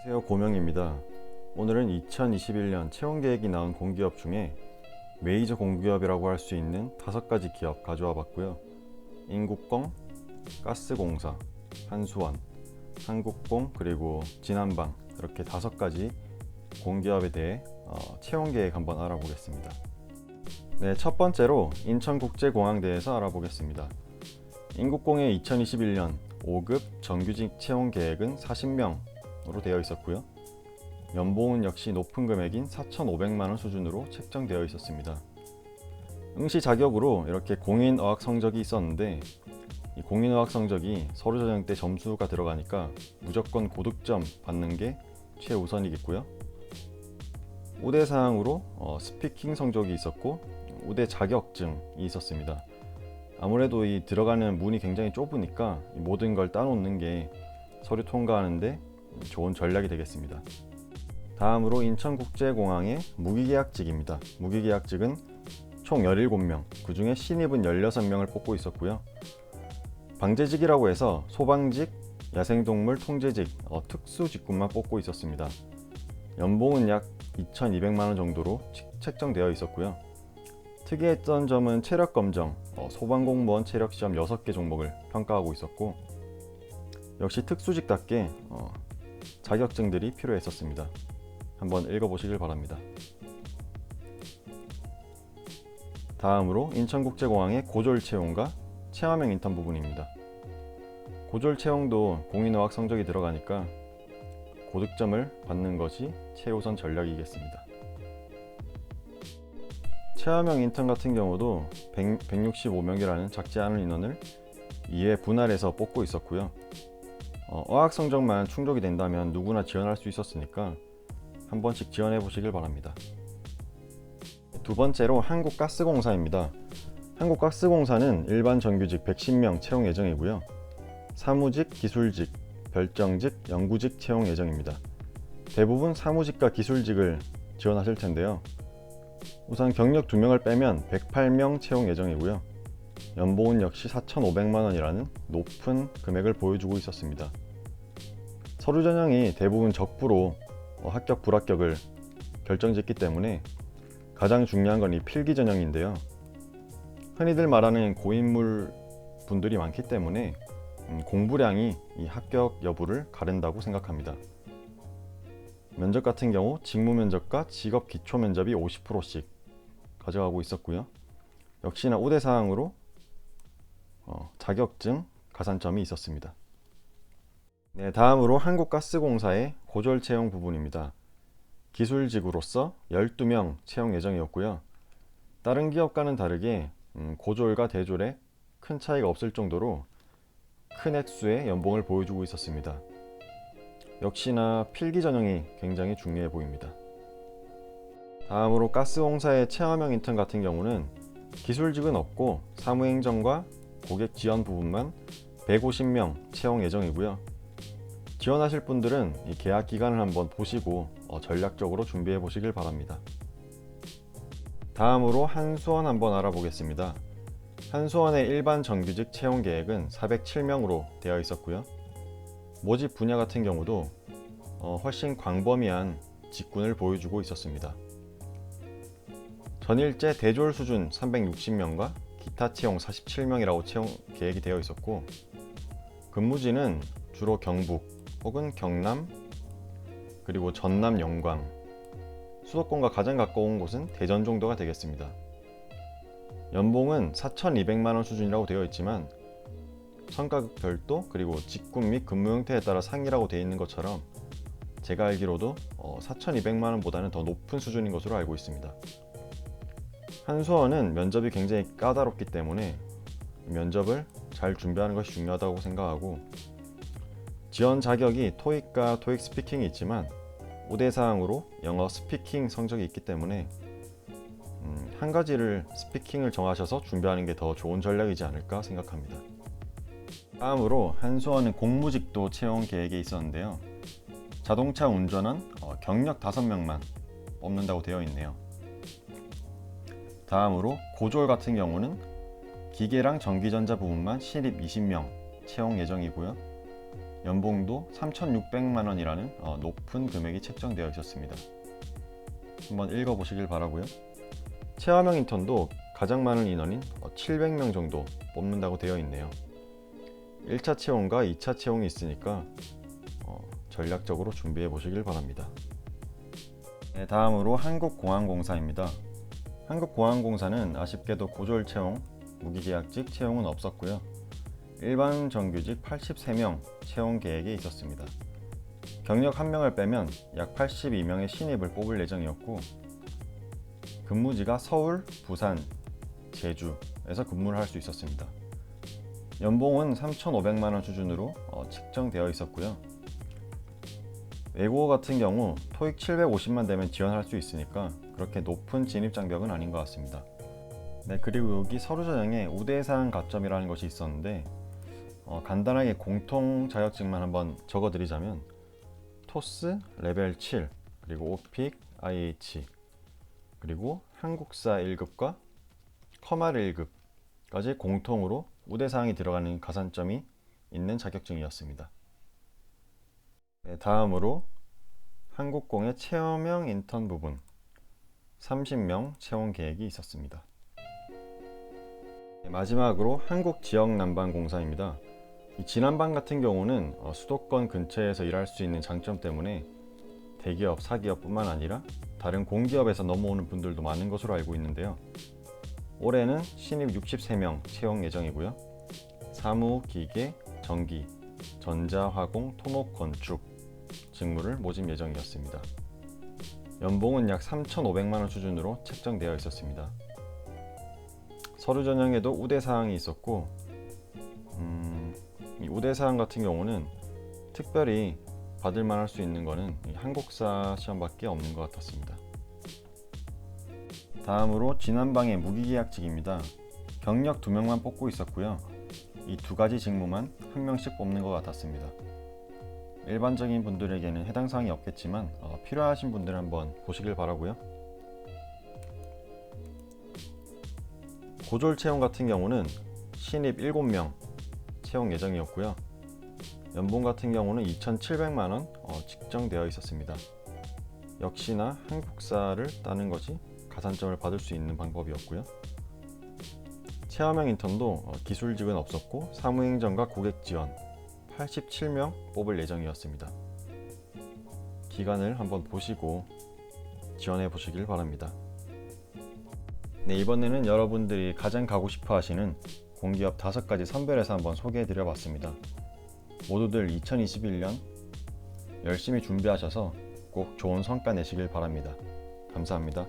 안녕하세요, 고명입니다. 오늘은 2021년 채용계획이 나온 공기업 중에 메이저 공기업이라고 할 수 있는 5가지 기업 가져와 봤고요. 인국공, 가스공사, 한수원, 한국공, 그리고 진한방, 이렇게 5가지 공기업에 대해 채용계획 한번 알아보겠습니다. 네, 첫 번째로 인천국제공항 대해서 알아보겠습니다. 인국공의 2021년 5급 정규직 채용 계획은 40명으로 되어 있었고요. 연봉은 역시 높은 금액인 4,500만 원 수준으로 책정되어 있었습니다. 응시 자격으로 이렇게 공인어학 성적이 있었는데, 이 공인어학 성적이 서류 전형 때 점수가 들어가니까 무조건 고득점 받는 게 최우선이겠고요. 우대 사항으로 스피킹 성적이 있었고 우대 자격증이 있었습니다. 아무래도 이 들어가는 문이 굉장히 좁으니까 모든 걸 따놓는 게 서류 통과하는데 좋은 전략이 되겠습니다. 다음으로 인천국제공항의 무기계약직입니다. 무기계약직은 총 17명, 그 중에 신입은 16명을 뽑고 있었고요. 방제직이라고 해서 소방직, 야생동물 통제직, 특수직군만 뽑고 있었습니다. 연봉은 약 2,200만 원 정도로 책정되어 있었고요. 특이했던 점은 체력 검정, 소방공무원 체력 시험 6개 종목을 평가하고 있었고, 역시 특수직답게 자격증들이 필요했었습니다. 한번 읽어보시길 바랍니다. 다음으로 인천국제공항의 고졸 채용과 체험형 인턴 부분입니다. 고졸 채용도 공인어학 성적이 들어가니까 고득점을 받는 것이 최우선 전략이겠습니다. 체험형 인턴 같은 경우도 165명이라는 작지 않은 인원을 2회 분할해서 뽑고 있었고요. 어학 성적만 충족이 된다면 누구나 지원할 수 있었으니까 한 번씩 지원해 보시길 바랍니다. 두 번째로 한국가스공사입니다. 한국가스공사는 일반 정규직 110명 채용 예정이고요. 사무직, 기술직, 별정직, 연구직 채용 예정입니다. 대부분 사무직과 기술직을 지원하실 텐데요. 우선 경력 2명을 빼면 108명 채용 예정이고요. 연봉은 역시 4,500만 원이라는 높은 금액을 보여주고 있었습니다. 서류 전형이 대부분 적부로 합격 불합격을 결정짓기 때문에 가장 중요한 건 이 필기 전형인데요. 흔히들 말하는 고인물 분들이 많기 때문에 공부량이 이 합격 여부를 가른다고 생각합니다. 면접 같은 경우 직무 면접과 직업 기초 면접이 50%씩 가져가고 있었고요. 역시나 우대 사항으로 자격증 가산점이 있었습니다. 네, 다음으로 한국가스공사의 고졸 채용 부분입니다. 기술직으로서 12명 채용 예정이었고요. 다른 기업과는 다르게 고졸과 대졸에 큰 차이가 없을 정도로 큰 액수의 연봉을 보여주고 있었습니다. 역시나 필기 전형이 굉장히 중요해 보입니다. 다음으로 가스공사의 체험형 인턴 같은 경우는 기술직은 없고 사무행정과 고객 지원 부분만 150명 채용 예정이고요. 지원하실 분들은 이 계약 기간을 한번 보시고 전략적으로 준비해 보시길 바랍니다. 다음으로 한수원 한번 알아보겠습니다. 한수원의 일반 정규직 채용 계획은 407명으로 되어 있었고요. 모집 분야 같은 경우도 훨씬 광범위한 직군을 보여주고 있었습니다. 전일제 대졸 수준 360명과 기타 채용 47명이라고 채용 계획이 되어 있었고, 근무지는 주로 경북 혹은 경남, 그리고 전남 영광, 수도권과 가장 가까운 곳은 대전 정도가 되겠습니다. 연봉은 4,200만 원 수준이라고 되어 있지만 성과급 별도 그리고 직군 및 근무 형태에 따라 상이라고 되어 있는 것처럼 제가 알기로도 4,200만 원보다는 더 높은 수준인 것으로 알고 있습니다. 한수원은 면접이 굉장히 까다롭기 때문에 면접을 잘 준비하는 것이 중요하다고 생각하고, 지원 자격이 토익과 토익 스피킹이 있지만 우대 사항으로 영어 스피킹 성적이 있기 때문에 한 가지를 스피킹을 정하셔서 준비하는 게 더 좋은 전략이지 않을까 생각합니다. 다음으로 한수원은 공무직도 채용 계획에 있었는데요. 자동차 운전원 경력 5명만 뽑는다고 되어 있네요. 다음으로 고졸 같은 경우는 기계랑 전기전자 부분만 신입 20명 채용 예정이고요. 연봉도 3,600만 원이라는 높은 금액이 책정되어 있었습니다. 한번 읽어보시길 바라고요. 체험형 인턴도 가장 많은 인원인 700명 정도 뽑는다고 되어 있네요. 1차 채용과 2차 채용이 있으니까 전략적으로 준비해 보시길 바랍니다. 네, 다음으로 한국공항공사입니다. 한국공항공사는 아쉽게도 고졸 채용, 무기계약직 채용은 없었고요. 일반 정규직 83명 채용 계획이 있었습니다. 경력 1명을 빼면 약 82명의 신입을 뽑을 예정이었고, 근무지가 서울, 부산, 제주에서 근무를 할 수 있었습니다. 연봉은 3,500만 원 수준으로 책정되어 있었고요. 외국어 같은 경우 토익 750만 되면 지원할 수 있으니까 그렇게 높은 진입 장벽은 아닌 것 같습니다. 네, 그리고 여기 서류 전형에 우대사항 가점이라는 것이 있었는데 간단하게 공통 자격증만 한번 적어드리자면 토스 레벨 7, 그리고 오픽, IH, 그리고 한국사 1급과 커말 1급까지 공통으로 우대사항이 들어가는 가산점이 있는 자격증이었습니다. 네, 다음으로 한국공의 체험형 인턴 부분 30명 채용 계획이 있었습니다. 네, 마지막으로 한국지역난방공사입니다. 이 지난방 같은 경우는 수도권 근처에서 일할 수 있는 장점 때문에 대기업, 사기업뿐만 아니라 다른 공기업에서 넘어오는 분들도 많은 것으로 알고 있는데요. 올해는 신입 63명 채용 예정이고요. 사무, 기계, 전기, 전자, 화공, 토목, 건축 직무를 모집 예정이었습니다. 연봉은 약 3,500만 원 수준으로 책정되어 있었습니다. 서류 전형에도 우대사항이 있었고, 이 우대사항 같은 경우는 특별히 받을 만할 수 있는 것은 한국사 시험밖에 없는 것 같았습니다. 다음으로 지난방의 무기계약직입니다. 경력 2명만 뽑고 있었고요. 이 두 가지 직무만 1명씩 뽑는 것 같았습니다. 일반적인 분들에게는 해당 사항이 없겠지만 필요하신 분들은 한번 보시길 바라고요. 고졸 채용 같은 경우는 신입 7명 채용 예정이었고요. 연봉 같은 경우는 2,700만 원 책정되어 있었습니다. 역시나 한국사를 따는 것이 가산점을 받을 수 있는 방법이었고요. 체험형 인턴도 기술직은 없었고 사무행정과 고객 지원 87명 뽑을 예정이었습니다. 기간을 한번 보시고 지원해 보시길 바랍니다. 네, 이번에는 여러분들이 가장 가고 싶어 하시는 공기업 5가지 선별해서 한번 소개해 드려 봤습니다. 모두들 2021년 열심히 준비하셔서 꼭 좋은 성과 내시길 바랍니다. 감사합니다.